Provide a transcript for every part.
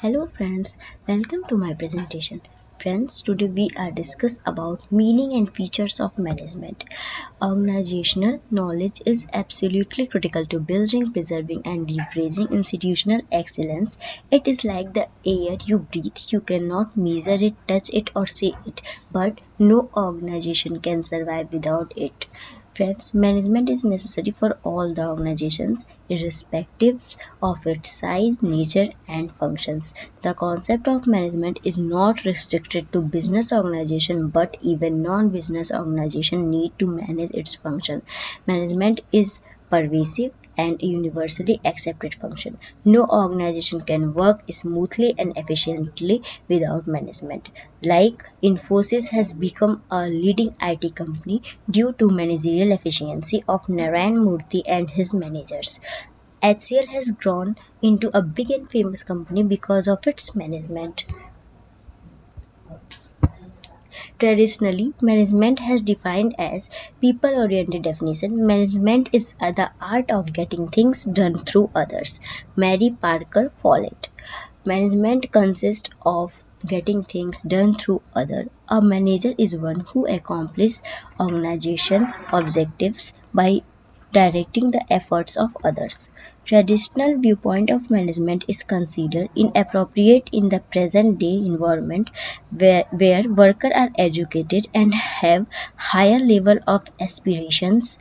Hello friends, welcome to my presentation. Friends, today we are discuss about meaning and features of management. Organizational knowledge is absolutely critical to building, preserving and leveraging institutional excellence. It is like the air you breathe. You cannot measure it, touch it or see it, but no organization can survive without it. Friends, management is necessary for all the organizations, irrespective of its size, nature, and functions. The concept of management is not restricted to business organization, but even non-business organization need to manage its function. Management is pervasive and universally accepted function. No organization can work smoothly and efficiently without management. Like Infosys has become a leading IT company due to managerial efficiency of Narayan Murthy and his managers. HCL has grown into a big and famous company because of its management. Traditionally, management has defined as people-oriented definition. Management is the art of getting things done through others. Mary Parker Follett. Management consists of getting things done through others. A manager is one who accomplishes organization objectives by directing the efforts of others. Traditional viewpoint of management is considered inappropriate in the present day environment where workers are educated and have higher level of aspirations.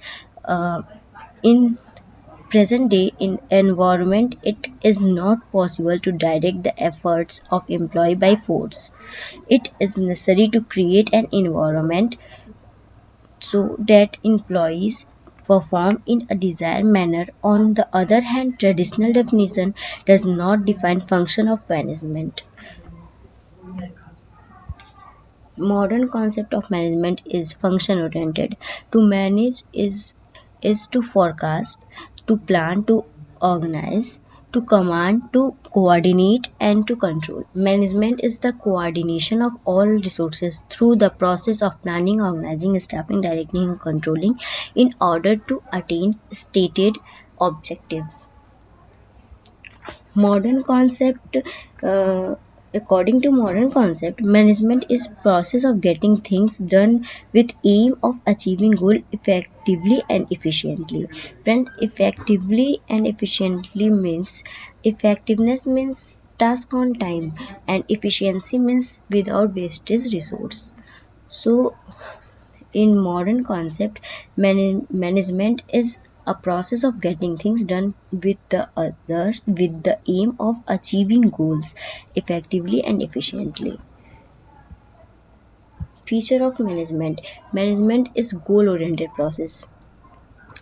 In present day in environment, it is not possible to direct the efforts of employee by force. It is necessary to create an environment so that employees perform in a desired manner. On the other hand, traditional definition does not define function of management. Modern concept of management is function oriented. To manage is to forecast, to plan, to organize, to command, to coordinate and to control. Management is the coordination of all resources through the process of planning, organizing, staffing, directing and controlling in order to attain stated objectives. Modern concept uh, According to modern concept, management is process of getting things done with aim of achieving goal effectively and efficiently. Friend, effectively and efficiently means effectiveness means task on time and efficiency means without wastage resource. So in modern concept, management is a process of getting things done with the others with the aim of achieving goals effectively and efficiently. Feature of management is goal oriented process.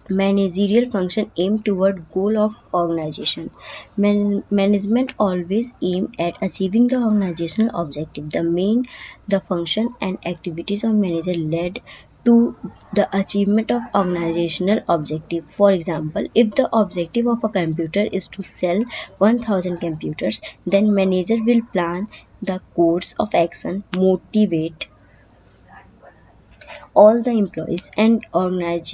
Managerial function aim toward goal of organization. Management always aim at achieving the organizational objective. The function and activities of manager led to the achievement of organizational objective. For example, if the objective of a computer is to sell 1000 computers, then manager will plan the course of action, motivate all the employees and organize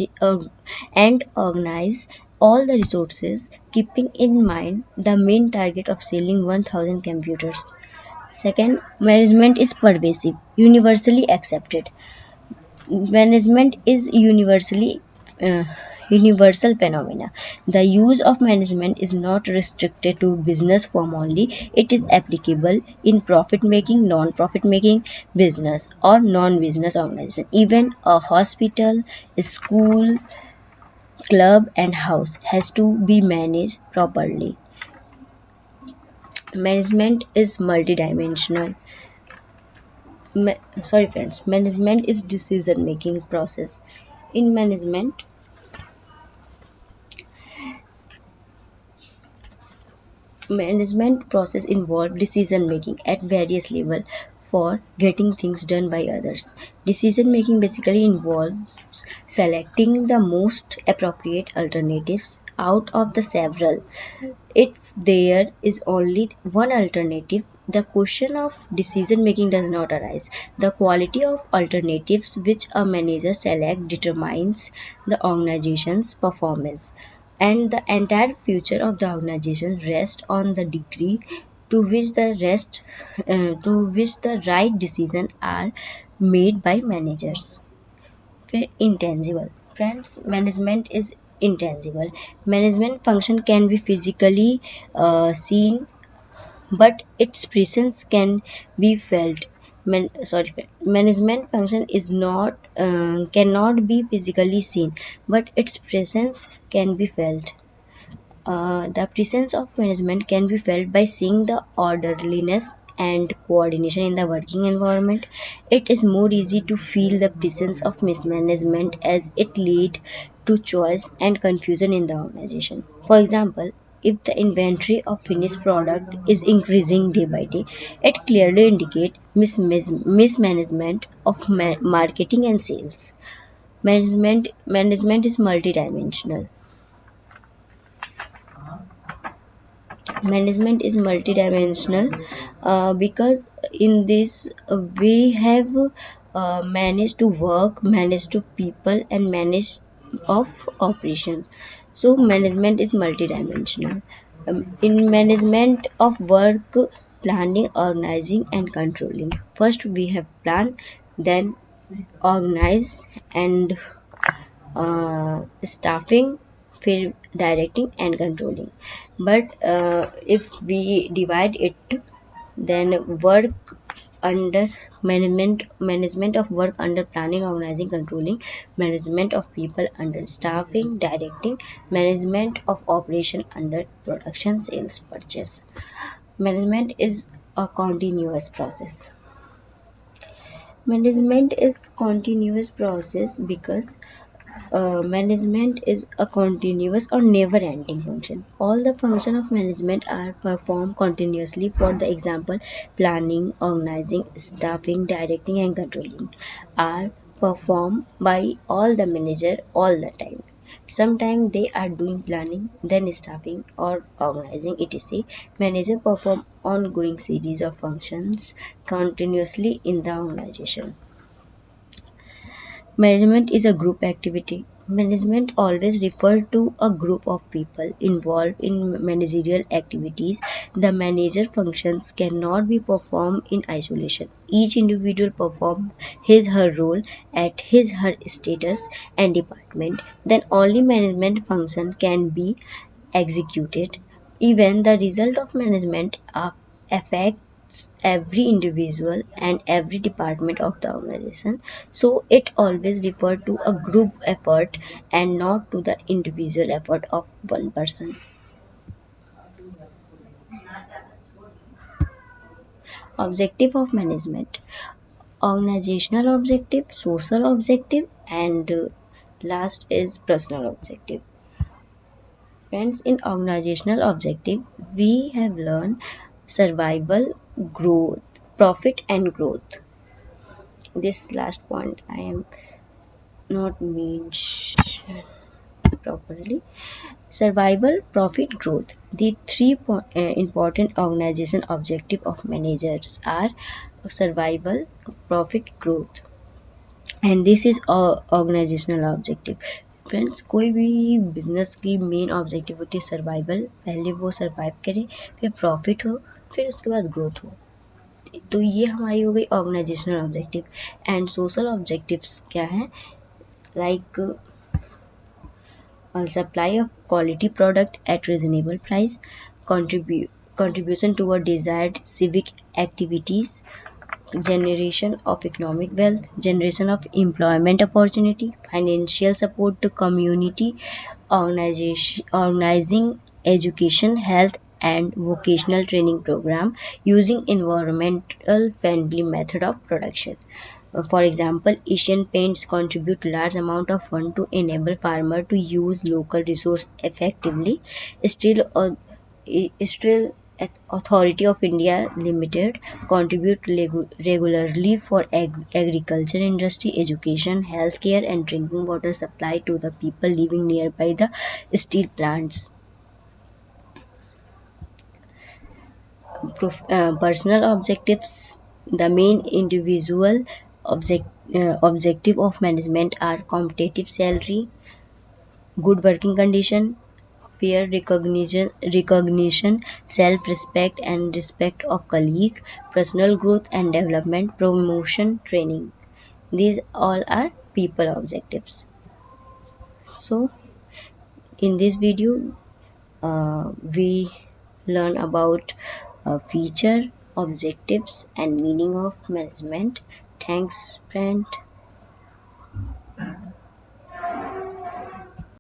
all the resources, keeping in mind the main target of selling 1000 computers. Second, management is pervasive, universally accepted. Management is uh, universal phenomena. The use of management is not restricted to business form only. It is applicable in profit making, non-profit making, business or non-business organization. Even a hospital, school, club and house has to be managed properly. Management is multidimensional. Sorry friends, management is decision making process. In management process involve decision making at various levels for getting things done by others. Decision making basically involves selecting the most appropriate alternatives out of the several. If there is only one alternative, the question of decision making does not arise. The quality of alternatives which a manager selects determines the organization's performance, and the entire future of the organization rests on the degree to which the right decisions are made by managers. Intangible. Friends, management is intangible. Management function can be physically seen, but its presence can be felt. Management function is not cannot be physically seen, but its presence can be felt. The presence of management can be felt by seeing the orderliness and coordination in the working environment. It is more easy to feel the presence of mismanagement as it leads to choice and confusion in the organization. For example, if the inventory of finished product is increasing day by day, it clearly indicates mismanagement of marketing and sales. Management is multidimensional. Management is multidimensional because in this we have managed to work, manage to people, and manage of operation. So management is multidimensional. In management of work, planning, organizing, and controlling, first we have plan, then organize, and staffing, field directing, and controlling. But if we divide it, then work under management of work under planning, organizing, controlling, management of people under staffing, directing, management of operation under production, sales, purchase. Management is a continuous process. Management is continuous process because management is a continuous or never ending function. All the functions of management are performed continuously. For the example, planning, organizing, staffing, directing, and controlling are performed by all the manager all the time. Sometimes they are doing planning, then staffing or organizing, etc. Manager perform ongoing series of functions continuously in the organization. Management is a group activity. Management always refers to a group of people involved in managerial activities. The manager functions cannot be performed in isolation. Each individual performs his/her role at his/her status and department. Then only management function can be executed. Even the result of management affects every individual and every department of the organization. So it always refers to a group effort and not to the individual effort of one person. Objective of management: organizational objective, social objective, and last is personal objective. Friends, in organizational objective, we have learned survival, growth, profit, and growth. This last point I am not mentioned properly. Survival, profit, growth. The three important organization objective of managers are survival, profit, growth. And this is organizational objective. Friends, कोई भी business की main objective होती है survival. पहले वो survive करे, फिर profit हो, फिर उसके बाद ग्रोथ हो. तो ये हमारी हो गई organisational objective. And social objectives क्या हैं? Like supply of quality product at reasonable price, contribution toward desired civic activities, generation of economic wealth, generation of employment opportunity, financial support to community, organizing education, health, and vocational training program, using environmental friendly method of production. For example, Asian Paints contribute large amount of fund to enable farmer to use local resource effectively. Still Authority of India Limited contribute regularly for agriculture industry, education, healthcare, and drinking water supply to the people living nearby the steel plants. Personal objectives: the main individual objective of management are competitive salary, good working condition, peer recognition, self-respect and respect of colleague, personal growth and development, promotion, training. These all are people objectives. So in this video, we learn about feature, objectives and meaning of management. Thanks, friend.